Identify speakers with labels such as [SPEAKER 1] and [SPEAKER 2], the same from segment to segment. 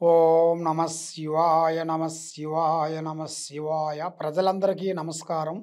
[SPEAKER 1] ఓం నమ శివాయ నమ శివాయ నమ శివాయ. ప్రజలందరికీ నమస్కారం.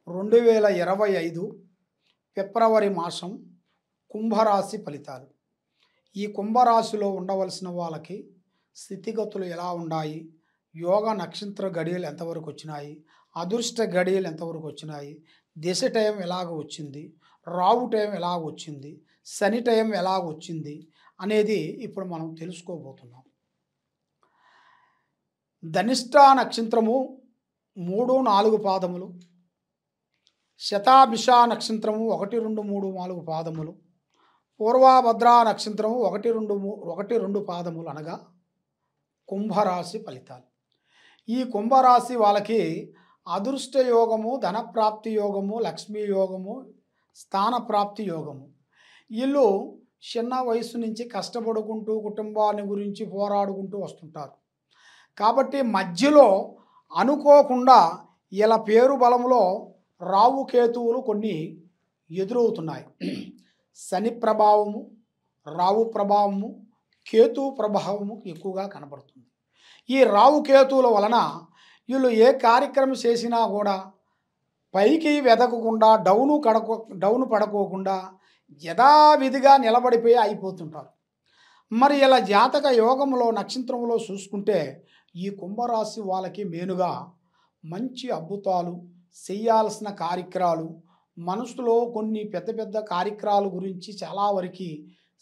[SPEAKER 1] 2025 ఫిబ్రవరి మాసం కుంభరాశి ఫలితాలు. ఈ కుంభరాశిలో ఉండవలసిన వాళ్ళకి స్థితిగతులు ఎలా ఉన్నాయి, యోగ నక్షత్ర గడియలు ఎంతవరకు వచ్చినాయి, అదృష్ట గడియలు ఎంతవరకు వచ్చినాయి, దిశ టైం ఎలాగ వచ్చింది, రావు టైం ఎలాగ వచ్చింది, శని టైం ఎలాగ వచ్చింది అనేది ఇప్పుడు మనం తెలుసుకోబోతున్నాం. ధనిష్ట నక్షత్రము 3-4 పాదములు, శతాభిష నక్షత్రము 1-2-3-4 పాదములు, పూర్వభద్ర నక్షత్రము 1-2 పాదములు అనగా కుంభరాశి ఫలితాలు. ఈ కుంభరాశి వాళ్ళకి అదృష్ట యోగము, ధనప్రాప్తి యోగము, లక్ష్మీ యోగము, స్థానప్రాప్తి యోగము. వీళ్ళు చిన్న వయసు నుంచి కష్టపడుకుంటూ కుటుంబాన్ని గురించి పోరాడుకుంటూ వస్తుంటారు. కాబట్టి మధ్యలో అనుకోకుండా ఇలా పేరు బలంలో రావు కేతువులు కొన్ని ఎదురవుతున్నాయి. శని ప్రభావము, రావు ప్రభావము, కేతు ప్రభావము ఎక్కువగా కనబడుతుంది. ఈ రావు కేతువుల వలన వీళ్ళు ఏ కార్యక్రమం చేసినా కూడా పైకి వెదకకుండా డౌను పడుకోకుండా యథావిధిగా నిలబడిపోయి అయిపోతుంటారు. మరి ఇలా జాతక యోగంలో నక్షత్రంలో చూసుకుంటే ఈ కుంభరాశి వాళ్ళకి మేనుగా మంచి అద్భుతాలు, చేయాల్సిన కార్యక్రమాలు, మనసులో కొన్ని పెద్ద పెద్ద కార్యక్రమాల గురించి చాలా వరకు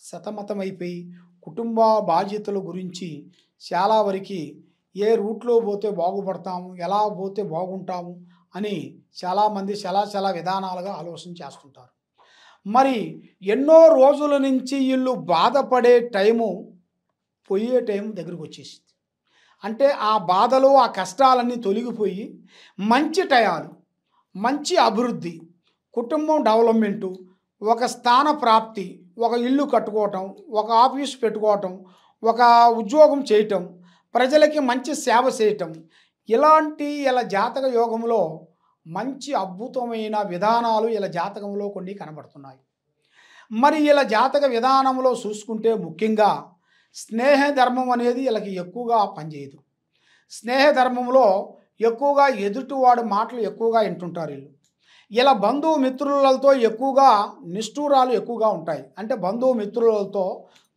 [SPEAKER 1] సతమతమైపోయి కుటుంబ బాధ్యతల గురించి చాలా వరకు ఏ రూట్లో పోతే బాగుపడతాము, ఎలా పోతే బాగుంటాము అని చాలామంది చాలా విధానాలుగా ఆలోచన చేస్తుంటారు. మరి ఎన్నో రోజుల నుంచి వీళ్ళు బాధపడే టైము పోయే టైం దగ్గరికి వచ్చేసింది. అంటే ఆ బాధలు, ఆ కష్టాలన్నీ తొలగిపోయి మంచి టయాలు, మంచి అభివృద్ధి, కుటుంబం డెవలప్మెంటు, ఒక స్థాన ప్రాప్తి, ఒక ఇల్లు కట్టుకోవటం, ఒక ఆఫీస్ పెట్టుకోవటం, ఒక ఉద్యోగం చేయటం, ప్రజలకి మంచి సేవ చేయటం, ఇలా జాతక యోగంలో మంచి అద్భుతమైన విధానాలు ఇలా జాతకంలో కొన్ని కనబడుతున్నాయి. మరి ఇలా జాతక విధానంలో చూసుకుంటే ముఖ్యంగా స్నేహ ధర్మం అనేది వీళ్ళకి ఎక్కువగా పనిచేయదు. స్నేహ ధర్మంలో ఎక్కువగా ఎదుటివాడు మాటలు ఎక్కువగా వింటుంటారు. వీళ్ళు ఇలా బంధువు మిత్రులతో ఎక్కువగా నిష్ఠూరాలు ఎక్కువగా ఉంటాయి. అంటే బంధువు మిత్రులతో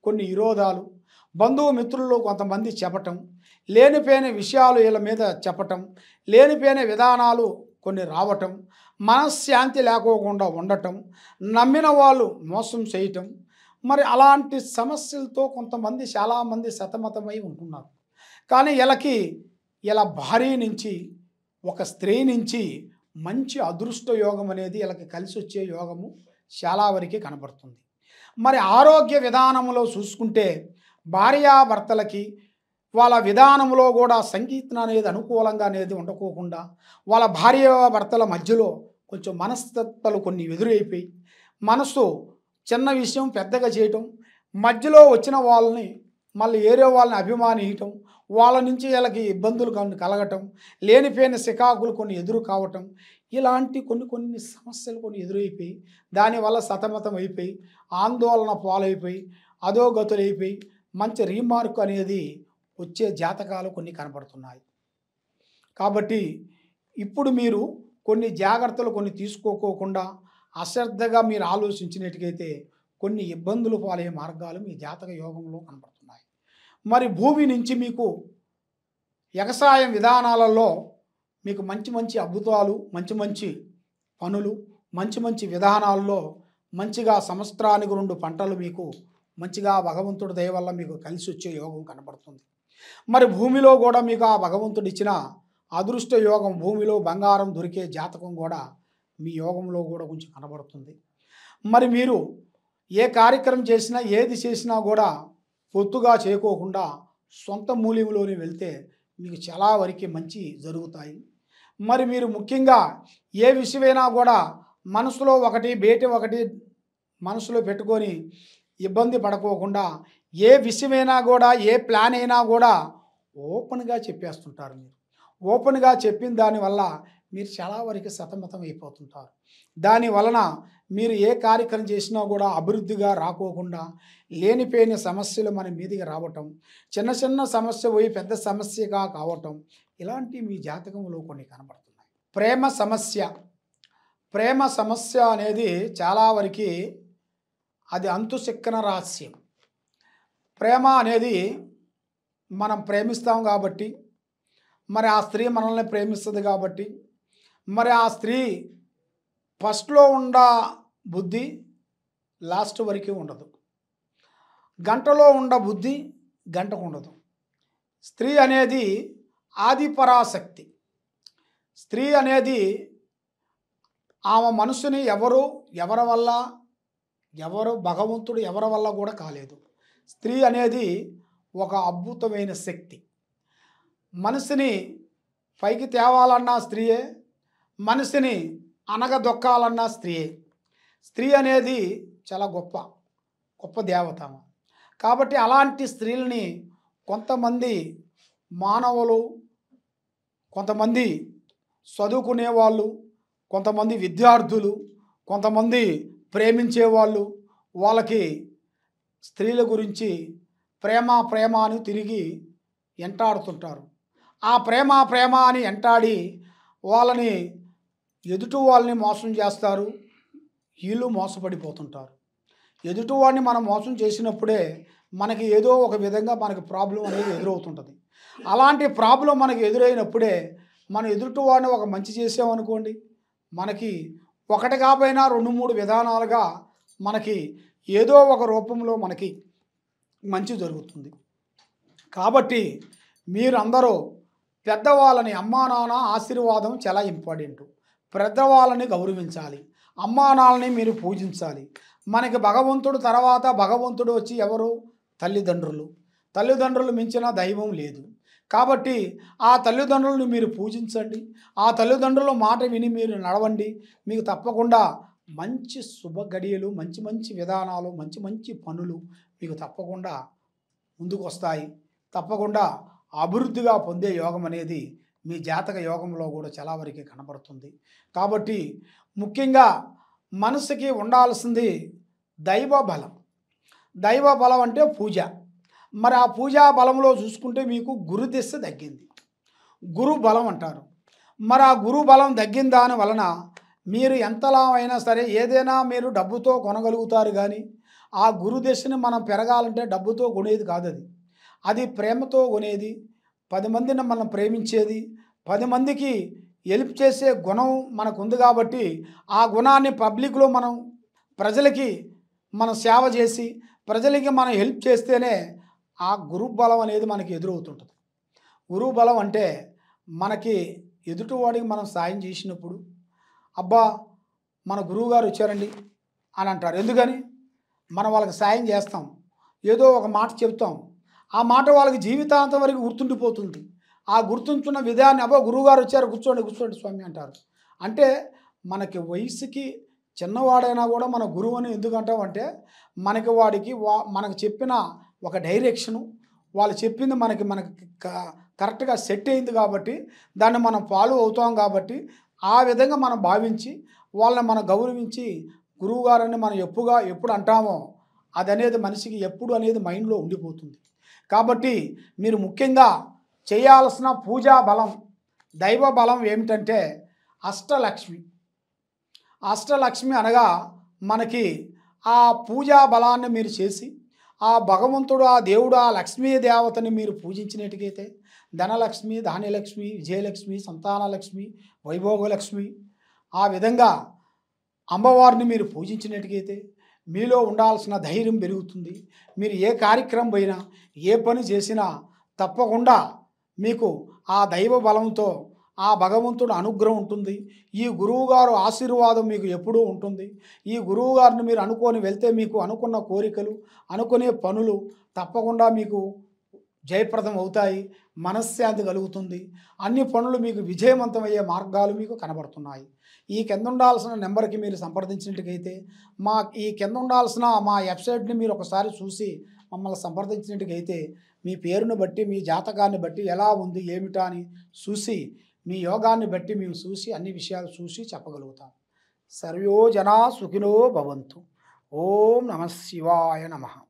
[SPEAKER 1] కొన్ని విరోధాలు, బంధువు మిత్రుల్లో కొంతమంది చెప్పటం, లేనిపోయిన విషయాలు వీళ్ళ మీద చెప్పటం, లేనిపోయిన విధానాలు కొన్ని రావటం, మనశ్శాంతి లేకోకుండా ఉండటం, నమ్మిన వాళ్ళు మోసం చేయటం. మరి అలాంటి సమస్యలతో కొంతమంది చాలామంది సతమతమై ఉంటున్నారు. కానీ ఇలా భార్య నుంచి, ఒక స్త్రీ నుంచి మంచి అదృష్ట యోగం అనేది వీళ్ళకి కలిసి వచ్చే యోగము చాలా వరకు కనబడుతుంది. మరి ఆరోగ్య విధానంలో చూసుకుంటే భార్యాభర్తలకి వాళ్ళ విధానంలో కూడా సంగీతం అనేది అనుకూలంగా అనేది ఉండకోకుండా వాళ్ళ భార్యాభర్తల మధ్యలో కొంచెం మనస్తత్వాలు కొన్ని ఎదురైపోయి మనసు చిన్న విషయం పెద్దగా చేయటం, మధ్యలో వచ్చిన వాళ్ళని మళ్ళీ ఏరే వాళ్ళని అభిమానించటం, వాళ్ళ నుంచి వీళ్ళకి ఇబ్బందులు కలగటం, లేనిపోయిన సికాకులు కొన్ని ఎదురు కావటం, ఇలాంటి కొన్ని సమస్యలు కొన్ని ఎదురైపోయి దానివల్ల సతమతం అయిపోయి ఆందోళన పాలైపోయి అధోగతులైపోయి మంచి రీమార్క్ అనేది వచ్చే జాతకాలు కొన్ని కనబడుతున్నాయి. కాబట్టి ఇప్పుడు మీరు కొన్ని జాగ్రత్తలు కొన్ని తీసుకోకోకుండా అశ్రద్ధగా మీరు ఆలోచించినట్టుకైతే కొన్ని ఇబ్బందులు పాలయ్యే మార్గాలు మీ జాతక యోగంలో కనబడుతున్నాయి. మరి భూమి నుంచి మీకు వ్యవసాయం విధానాలలో మీకు మంచి అద్భుతాలు, మంచి పనులు, మంచి విధానాల్లో మంచిగా సంవత్సరానికి 2 పంటలు మీకు మంచిగా భగవంతుడి దయ వల్ల మీకు కలిసి వచ్చే యోగం కనబడుతుంది. మరి భూమిలో కూడా మీకు ఆ భగవంతుడు ఇచ్చిన అదృష్ట యోగం, భూమిలో బంగారం దొరికే జాతకం కూడా మీ యోగంలో కూడా కొంచెం కనబడుతుంది. మరి మీరు ఏ కార్యక్రమం చేసినా ఏది చేసినా కూడా పొత్తుగా చేయకోకుండా సొంత మూల్యంలోనే వెళ్తే మీకు చాలా వరకు మంచి జరుగుతాయి. మరి మీరు ముఖ్యంగా ఏ విషయమైనా కూడా మనసులో ఒకటి బయట ఒకటి మనసులో పెట్టుకొని ఇబ్బంది పడుకోకుండా ఏ విషయమైనా కూడా ఏ ప్లాన్ అయినా కూడా ఓపెన్గా చెప్పేస్తుంటారు. మీరు ఓపెన్గా చెప్పిన దానివల్ల మీరు చాలా వరకు సతమతం అయిపోతుంటారు. దాని వలన మీరు ఏ కార్యక్రమం చేసినా కూడా అభివృద్ధిగా రాకోకుండా లేనిపోయిన సమస్యలు మన మీదికి రావటం, చిన్న చిన్న సమస్య పోయి పెద్ద సమస్యగా కావటం, ఇలాంటి మీ జాతకంలో కొన్ని కనబడుతున్నాయి. ప్రేమ సమస్య అనేది చాలా వరకు అది అంతు చిక్కన రహస్యం. ప్రేమ అనేది మనం ప్రేమిస్తాం కాబట్టి, మరి ఆ స్త్రీ మనల్ని ప్రేమిస్తుంది కాబట్టి, మరి ఆ స్త్రీ ఫస్ట్లో ఉన్న బుద్ధి లాస్ట్ వరకు ఉండదు, గంటలో ఉన్న బుద్ధి గంటకు ఉండదు. స్త్రీ అనేది ఆది పరాశక్తి. స్త్రీ అనేది ఆమె మనసుని ఎవరు భగవంతుడు ఎవరి వల్ల కూడా కాలేదు. స్త్రీ అనేది ఒక అద్భుతమైన శక్తి. మనసుని పైకి తేవాలన్నా స్త్రీయే, మనసుని అనగదొక్కాలన్నా స్త్రీయే. స్త్రీ అనేది చాలా గొప్ప దేవత. కాబట్టి అలాంటి స్త్రీలని కొంతమంది మానవులు, కొంతమంది చదువుకునే వాళ్ళు, కొంతమంది విద్యార్థులు, కొంతమంది ప్రేమించేవాళ్ళు, వాళ్ళకి స్త్రీల గురించి ప్రేమ అని తిరిగి ఎంటాడుతుంటారు. ఆ ప్రేమ అని ఎంటాడి వాళ్ళని ఎదుటి వాళ్ళని మోసం చేస్తారు, వీళ్ళు మోసపడిపోతుంటారు. ఎదుటివాడిని మనం మోసం చేసినప్పుడే మనకి ఏదో ఒక విధంగా మనకి ప్రాబ్లం అనేది ఎదురవుతుంటుంది. అలాంటి ప్రాబ్లం మనకి ఎదురైనప్పుడే మనం ఎదుటివాడిని ఒక మంచి చేసామనుకోండి, మనకి ఒకటి కాకపోయినా 2-3 విధానాలుగా మనకి ఏదో ఒక రూపంలో మనకి మంచి జరుగుతుంది. కాబట్టి మీరందరూ పెద్దవాళ్ళని, అమ్మా నాన్న ఆశీర్వాదం చాలా ఇంపార్టెంట్. పెద్దవాళ్ళని గౌరవించాలి, అమ్మా నాన్నని మీరు పూజించాలి. మనకి భగవంతుడు తర్వాత భగవంతుడు వచ్చి ఎవరు? తల్లిదండ్రులు మించిన దైవం లేదు. కాబట్టి ఆ తల్లిదండ్రులను మీరు పూజించండి, ఆ తల్లిదండ్రుల మాట విని మీరు నడవండి. మీకు తప్పకుండా మంచి శుభ గడియలు, మంచి విధానాలు, మంచి పనులు మీకు తప్పకుండా ముందుకు వస్తాయి. తప్పకుండా అభివృద్ధిగా పొందే యోగం అనేది మీ జాతక యోగంలో కూడా చాలా వరకు కనబడుతుంది. కాబట్టి ముఖ్యంగా మనసుకి ఉండాల్సింది దైవ బలం అంటే పూజ. మరి ఆ పూజా బలంలో చూసుకుంటే మీకు గురు దిశ తగ్గింది, గురు బలం అంటారు. మరి ఆ గురు బలం తగ్గిన దాని వలన మీరు ఎంతలా అయినా సరే ఏదైనా మీరు డబ్బుతో కొనగలుగుతారు, కానీ ఆ గురు దిశని మనం పెరగాలంటే డబ్బుతో కొనేది కాదు. అది ప్రేమతో కొనేది, 10 మందిని మనం ప్రేమించేది, 10 మందికి హెల్ప్ చేసే గుణం మనకు ఉంది. కాబట్టి ఆ గుణాన్ని పబ్లిక్లో మనం ప్రజలకి మనం సేవ చేసి ప్రజలకి మనం హెల్ప్ చేస్తేనే ఆ గురు బలం అనేది మనకి ఎదురవుతుంటుంది. గురువు బలం అంటే మనకి ఎదుటివాడికి మనం సాయం చేసినప్పుడు, అబ్బా మన గురువుగారు వచ్చారండి అని అంటారు. ఎందుకని? మనం వాళ్ళకి సాయం చేస్తాం, ఏదో ఒక మాట చెప్తాం, ఆ మాట వాళ్ళకి జీవితాంతం వరకు గుర్తుండిపోతుంది. ఆ గుర్తుంచున్న విధాన్ని, అబ్బా గురువుగారు వచ్చారు, కూర్చోండి స్వామి అంటారు. అంటే మనకి వయసుకి చిన్నవాడైనా కూడా మన గురువు అని ఎందుకు అంటామంటే, మనకి వాడికి మనకు చెప్పిన ఒక డైరెక్షను, వాళ్ళు చెప్పింది మనకి కరెక్ట్గా సెట్ అయింది కాబట్టి దాన్ని మనం ఫాలో అవుతాం. కాబట్టి ఆ విధంగా మనం భావించి వాళ్ళని మనం గౌరవించి గురువుగారని మనం ఎప్పుడు అంటామో అది అనేది మనిషికి ఎప్పుడు అనేది మైండ్లో ఉండిపోతుంది. కాబట్టి మీరు ముఖ్యంగా చేయాల్సిన పూజా బలం, దైవ బలం ఏమిటంటే అష్టలక్ష్మి అనగా మనకి ఆ పూజా బలాన్ని మీరు చేసి ఆ భగవంతుడు, ఆ దేవుడు, ఆ లక్ష్మీ దేవతని మీరు పూజించినట్టుగైతే ధనలక్ష్మి, ధాన్యలక్ష్మి, విజయలక్ష్మి, సంతానలక్ష్మి, వైభోగలక్ష్మి, ఆ విధంగా అమ్మవారిని మీరు పూజించినట్టుగైతే మీలో ఉండాల్సిన ధైర్యం పెరుగుతుంది. మీరు ఏ కార్యక్రమం పోయినా, ఏ పని చేసినా తప్పకుండా మీకు ఆ దైవ బలంతో ఆ భగవంతుడు అనుగ్రహం ఉంటుంది. ఈ గురువుగారు ఆశీర్వాదం మీకు ఎప్పుడూ ఉంటుంది. ఈ గురువుగారిని మీరు అనుకొని వెళ్తే మీకు అనుకున్న కోరికలు, అనుకునే పనులు తప్పకుండా మీకు జయప్రదం అవుతాయి, మనశ్శాంతి కలుగుతుంది. అన్ని పనులు మీకు విజయవంతమయ్యే మార్గాలు మీకు కనబడుతున్నాయి. ఈ కింద ఉండాల్సిన నెంబర్కి మీరు సంప్రదించినట్టుగైతే ఈ కింద ఉండాల్సిన మా వెబ్సైట్ని మీరు ఒకసారి చూసి మమ్మల్ని సంప్రదించినట్టుగైతే మీ పేరును బట్టి, మీ జాతకాన్ని బట్టి ఎలా ఉంది ఏమిటా అని చూసి మీ యోగాన్ని బట్టి మేము చూసి అన్ని విషయాలు చూసి చెప్పగలుగుతాం. సర్వో జనా సుఖినో భవంతు. ఓం నమః శివాయ నమః.